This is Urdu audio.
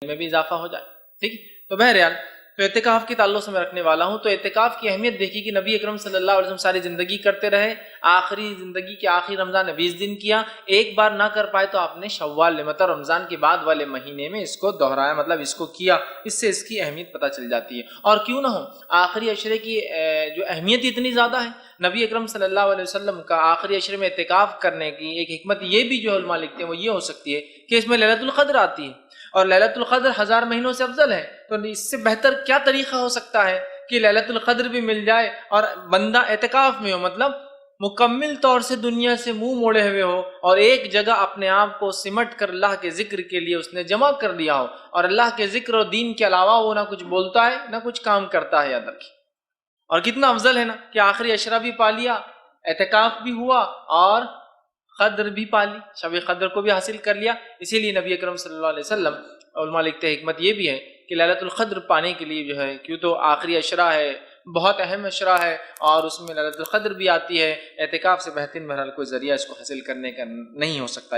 میں بھی اضافہ ہو جائے. ٹھیک. تو بہرحال تو اعتکاف کے تعلق سے میں رکھنے والا ہوں. تو اعتکاف کی اہمیت دیکھی کہ نبی اکرم صلی اللہ علیہ وسلم ساری زندگی کرتے رہے. آخری زندگی کے آخری رمضان میں 20 دن کیا. ایک بار نہ کر پائے تو آپ نے شوال مطلب رمضان کے بعد والے مہینے میں اس کو دہرایا، مطلب اس کو کیا. اس سے اس کی اہمیت پتہ چل جاتی ہے. اور کیوں نہ ہو آخری عشرے کی جو اہمیت اتنی زیادہ ہے، نبی اکرم صلی اللہ علیہ وسلم کا آخری عشرے میں اعتکاف کرنے کی ایک حکمت یہ بھی جو علماء لکھتے ہیں وہ یہ ہو سکتی ہے کہ اس میں لیلۃ القدر آتی ہے، اور لیلۃ القدر 1000 مہینوں سے افضل ہے. تو اس سے بہتر کیا طریقہ ہو سکتا ہے کہ لیلۃ القدر بھی مل جائے اور بندہ اعتکاف میں ہو، مطلب مکمل طور سے دنیا سے منہ موڑے ہوئے ہو، اور ایک جگہ اپنے آپ کو سمٹ کر اللہ کے ذکر کے لیے اس نے جمع کر لیا ہو، اور اللہ کے ذکر اور دین کے علاوہ وہ نہ کچھ بولتا ہے نہ کچھ کام کرتا ہے. یاد رکھیے. اور کتنا افضل ہے نا کہ آخری عشرہ بھی پا لیا، اعتکاف بھی ہوا، اور قدر بھی پا لی، شب قدر کو بھی حاصل کر لیا. اسی لیے نبی اکرم صلی اللہ علیہ وسلم علماء لکھتے ہیں حکمت یہ بھی ہے کہ لیلۃ القدر پانے کے لیے جو ہے، کیوں تو آخری عشرہ ہے، بہت اہم عشرہ ہے، اور اس میں لیلۃ القدر بھی آتی ہے. اعتکاف سے بہترین بہرحال کوئی ذریعہ اس کو حاصل کرنے کا نہیں ہو سکتا.